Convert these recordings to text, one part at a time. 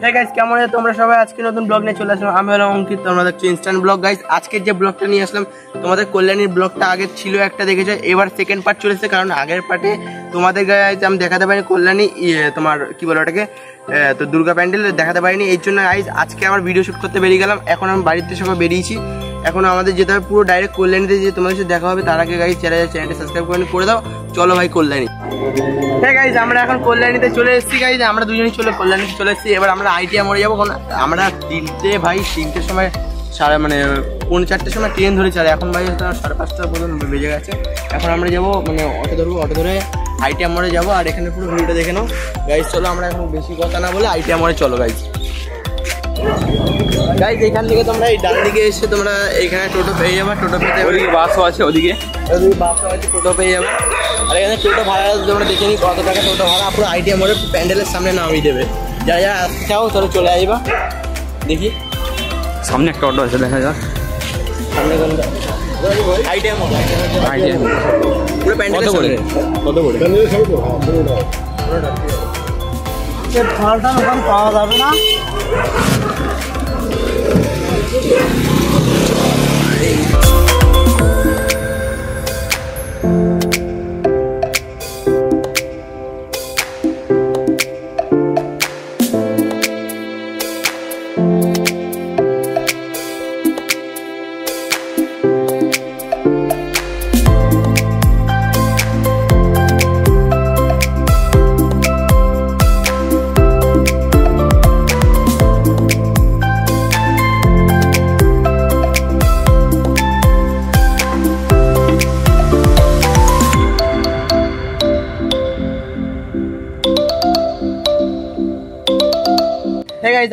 হ্যাঁ গাইস, কেমন আছো তোমরা সবাই? আজকে নতুন ব্লগ নিয়ে চলে আসলাম। আমি হলাম অঙ্কিত, তোমরা দেখছো ইনস্ট্যান্ট ব্লগ। গাইস, আজকের যে ব্লগটা নিয়ে আসলাম তোমাদের কল্যাণীর ব্লগটা আগে ছিল একটা, দেখেছো, এবার সেকেন্ড পার্ট চলেছে। কারণ আগের পার্টে তোমাদের গাইস আমি দেখাতে পারিনি কল্যাণী তোমার কি বলে ওটাকে, তো দুর্গা প্যান্ডেল দেখাতে পারিনি। এই জন্য গাইস আজকে আমার ভিডিও শুট করতে বেরিয়ে গেলাম। এখন আমি বাড়িতে সবাই বেরিয়েছি, এখন আমাদের যেতে হবে পুরো ডাইরেক্ট কল্যাণীতে, যে তোমাদের সাথে দেখা হবে। তার আগে গাইস চ্যানেলটা সাবস্ক্রাইব করে দাও। চলো ভাই কল্যাণী। হ্যাঁ গাইস, আমরা এখন কল্যাণীতে চলে এসেছি। গাইস আমরা দুজনেই কল্যাণীতে চলে এসেছি। এবার আমরা আইটিআই মোড়ে যাবো। কারণ আমরা তিনটের সময় মানে 4:30 সময় ট্রেন ধরে চলে। এখন ভাই 5:30 পর্যন্ত বেজে গেছে। এখন আমরা যাবো মানে অটো ধরে আইটিআই মোড়ে যাবো। আর এখানে পুরো ভিডিওটা দেখে নাও গাইস। চলো আমরা এখন বেশি কথা না বলে আইটিআই মোড়ে চলো গাইস। গাইস এখান থেকে তোমরা এই ডান দিকে এসে তোমরা এখানে টোটো পেয়ে যাবে। টোটো পেতে ওদিকে বাসও আছে, ওদিকে বাসও আছে, টোটো পেয়ে যাবে। আর এখানে টোটো ভাড়া তোমরা দেখে নিই কত টাকা টোটো ভাড়া। পুরো আইটিআই মোড়ের প্যান্ডেলের সামনে নামিয়ে দেবে। যারা যারা আসতে চাও তাহলে চলে আসবা। দেখি সামনে একটা অটো আছে, দেখা যাক সামনে কোনটা। আইটিআই মোড় পুরো প্যান্ডেলের সামনে। কত করে ফালটা ওখান পাওয়া যাবে না।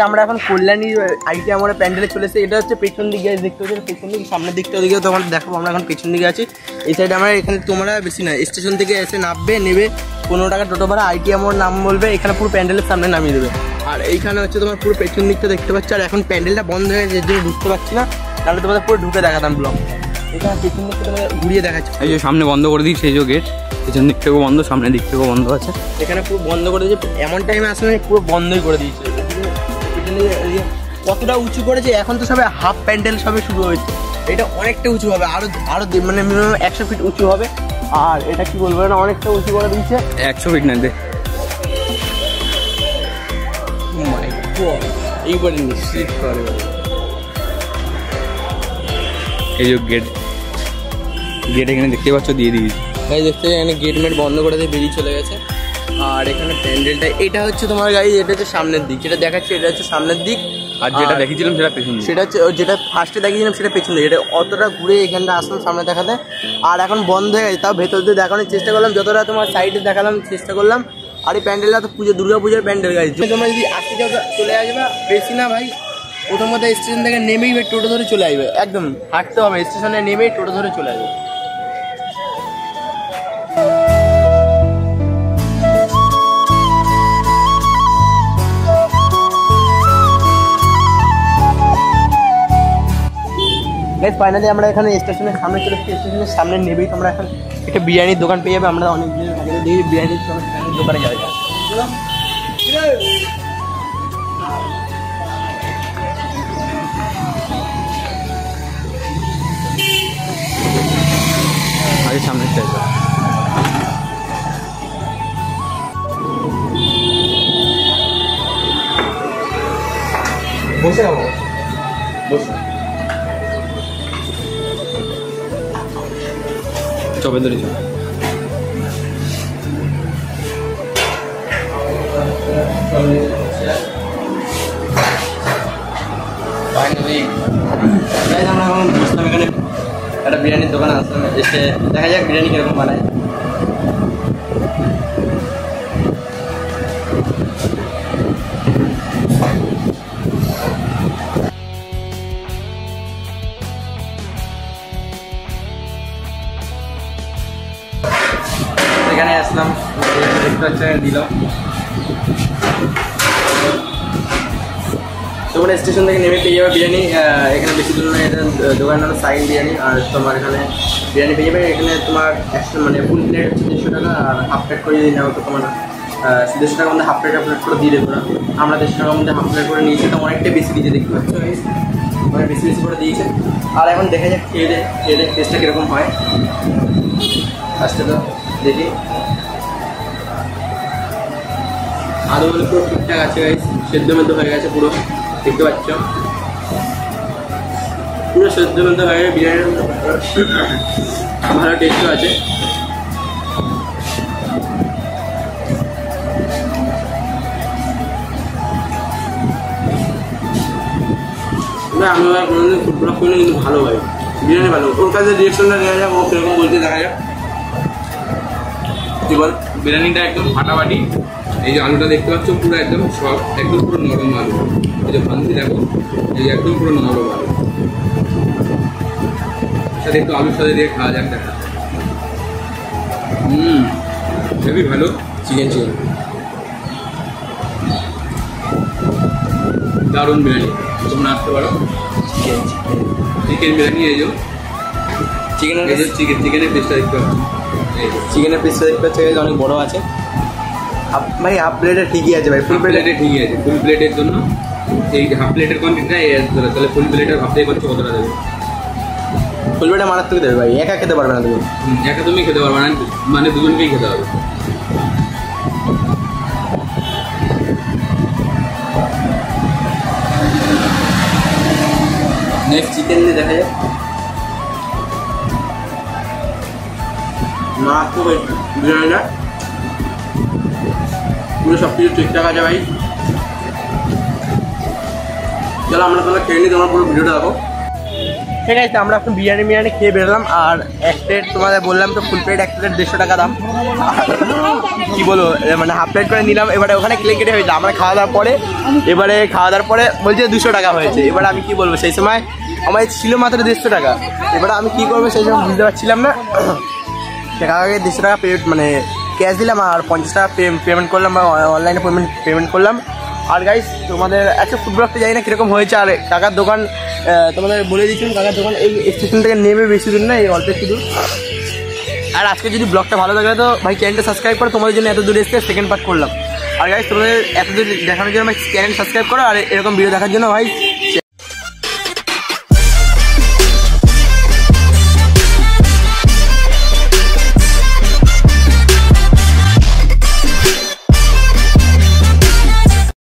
আমরা এখন কল্যাণীর আইটিআই মোড়ে প্যান্ডেলে চলেছে। এটা হচ্ছে পেছন দিকে দেখতে হচ্ছে, পেছন দিকে সামনের দিকটা ওদিকে তোমার দেখাবো। আমরা এখন পেছন দিকে আছি। এই সাইডে আমরা এখানে তোমরা বেশি না স্টেশন থেকে এসে নেবে 15 টাকা টোটো ভাড়া। আইটিআই মোড় নাম বলবে, এখানে পুরো প্যান্ডেলের সামনে নামিয়ে দেবে। আর এইখানে হচ্ছে তোমার পুরো পেছন দিকটা দেখতে পাচ্ছ। আর এখন প্যান্ডেলটা বন্ধ হয়ে গেছে, যে ঢুকতে পারছি না, তাহলে তোমাদের পুরো ঢুকে দেখাতাম ব্লগ। এখানে পেছন দিকটা তোমাদের ঘুরিয়ে দেখাচ্ছি। এই যে সামনে বন্ধ করে দিয়েছে, এই যে গেট, পেছন দিক থেকেও বন্ধ, সামনের দিক থেকেও বন্ধ আছে। এখানে পুরো বন্ধ করে দিয়েছে, এমন টাইমে আসলে পুরো বন্ধই করে দিয়েছে। কতটা উঁচু করেছে, এখন তো সবে হাফ প্যান্ডেল সবে শুরু হয়েছে। এটা অনেকটা উঁচু হবে, আরো মানে মিনিমাম 100 ফিট উঁচু হবে। আর এটা কি বলবো, না অনেকটা উঁচু করে দিয়েছে। 100 ফিট না দে, এইবারে নিশ্চিত করে। এই যে গেট এখানে দেখতে পাচ্ছ দিয়ে দিয়েছি। গাড়ি দেখতে এখানে গেট বন্ধ করে দিয়ে বেরিয়ে চলে গেছে। আর এখানে প্যান্ডেলটা এটা হচ্ছে তোমার গাড়ি, এটা হচ্ছে সামনের দিক, যেটা দেখাচ্ছে এটা হচ্ছে সামনের দিক। আর যেটা দেখিয়েছিলাম সেটা পেছন দিক, সেটা হচ্ছে যেটা ফার্স্টে দেখিয়েছিলাম সেটা পেছন দিক। এটা অতটা ঘুরে এখানটা আসলাম সামনে দেখাতে। আর এখন বন্ধ হয়ে গেছে, তাও ভেতর দিয়ে দেখানোর চেষ্টা করলাম, যতটা তোমার সাইডে দেখালাম চেষ্টা করলাম। আর এই প্যান্ডেলটা তো দুর্গা পুজোর প্যান্ডেল গাড়ি। তোমরা যদি আসতে চাও চলে আসবে, বেশি না ভাই। প্রথমত স্টেশন থেকে নেমেই টোটো ধরে চলে আসবে, একদম হাঁটতে হবে, স্টেশনে নেমেই টোটো ধরে চলে আসবে। ফাইনালি আমরা এখানে স্টেশনের সামনে চলে এসেছি। স্টেশনের সামনে নেবেই তোমরা এখন একটা বিরিয়ানির দোকান পেয়ে যাবে। আমরা অনেক দিন আগে দেখি বিরিয়ানির দোকানে যাবে। আগে সামনে বসে যাবো, বসে চপে ধরে চল। ফাইনালি আমরা এখন বসলাম এখানে একটা বিরিয়ানির দোকানে আসলাম। এসে দেখা যাক বিরিয়ানি কিরকম বানায়। এখানে আসলাম, দেখতে হচ্ছে দিলাম। তোমরা স্টেশন থেকে নেমে পেয়ে যাবে বিরিয়ানি। এখানে বেশি দূর নয়, এটা দোকানের নাম সাইন বিরিয়ানি। আর তোমার এখানে বিরিয়ানি পেয়ে যাবে। এখানে তোমার মানে ফুল প্লেট হচ্ছে 150 টাকা, আর হাফ প্লেট করে যদি নাও তো তোমার দেড়শো টাকার মধ্যে হাফ প্লেট করে দিয়ে দেবো না, আমরা 150 টাকার মধ্যে হাফ প্লেট করে নিয়েছি, তো অনেকটা বেশি দিয়েছে দেখতে পাচ্ছ, অনেক বেশি বেশি করে দিয়েছে। আর এখন দেখা যাক খেয়ে দেয় টেস্টটা কীরকম হয়। ফার্স্টে তো দেখি আলুগুলো পুরো ঠিকঠাক আছে গাইস, সেদ্ধ মেদ্ধ হয়ে গেছে পুরো, দেখতে পাচ্ছ পুরো সেদ্ধ মেদ্ধ হয়ে গেছে। বিরিয়ানির ভালো টেস্টও আছে। আমি কোনোদিন ফুড ব্লগ করিনি, কিন্তু ভালো ভাই বিরিয়ানি ভালো। ওর কাছে রিয়েকশনটা নেওয়া যাক, ও কীরকম বলতে দেখা যাক। কি বল? বিরিয়ানিটা একদম ফাটাফাটি। এই যে আলুটা দেখতে পাচ্ছ পুরো একদম সফট, একদম পুরো নরম আলু। এই যে ভাঙছি দেখো, এই যে একদম পুরো নরম আলু। সাথে একটু আলুর সাথে দিয়ে খাওয়া যাক দেখা। খুবই ভালো। চিকেন দারুণ বিরিয়ানি, তোমরা আসতে পারো। চিকেন বিরিয়ানি, এই যে চিকেনের পিসটা দেখতে পাচ্ছ, চিকেনের পিসটা দেখতে পাচ্ছি অনেক বড় আছে ভাই। হাফ প্লেটে ঠিকই আছে ভাই, ফুল প্লেটে ঠিকই আছে। ফুল প্লেটের জন্য এই হাফ প্লেটের কোয়ান্টিটিটা তাহলে ফুল প্লেটের ভাবতেই পারছো কতটা দেবে। ফুল প্লেটে মারাত্মক দেবে ভাই, একা খেতে পারবে না তুমি। একা তুমি খেতে পারবে না, মানে দুজনকেই খেতে হবে। নেক্সট চিকেন দিয়ে দেখা যায়। মারাত্মক বিরিয়ানিটা পুরো সব কিছু ঠিকঠাক আছে ভাই। চলো আমরা তাহলে খেয়ে নিই, তোমরা পুরো ভিডিওটা দেখো। ঠিক আছে, আমরা এখন বিরিয়ানি খেয়ে বেরোলাম। আর এক প্লেট তোমাদের বললাম তো, ফুল প্লেট এক প্লেট 150 টাকা দাম। কি বলো, মানে হাফ প্লেট করে নিলাম। এবারে ওখানে কেটে হয়েছে, আমরা খাওয়া দাওয়ার পরে বলছে 200 টাকা হয়েছে। এবারে আমি কি বলবো, সেই সময় আমার ছিল মাত্র 150 টাকা। এবারে আমি কি করবো সেই সময় বুঝতে পারছিলাম না। টাকাকে 150 টাকা মানে ক্যাশ দিলাম, আর 50 টাকা পেমেন্ট করলাম, বা অনলাইনে পেমেন্ট করলাম। আর গাইস তোমাদের একটা ফুড ব্লগটা জানি না কীরকম হয়েছে। আর কাকার দোকান তোমাদের বলে দিচ্ছিলাম, কাকার দোকান এই স্টেশন থেকে নেমে বেশি দূর না, এই অল্প একটু দূর। আর আজকে যদি ব্লগটা ভালো লাগে তো ভাই চ্যানেলটা সাবস্ক্রাইব করো, তোমাদের জন্য এত দূরে এসে সেকেন্ড পার্ট করলাম। আর গাইস তোমাদের এত দূর দেখানোর জন্য ভাই চ্যানেল সাবস্ক্রাইব করো, আর এরকম ভিডিও দেখার জন্য ভাই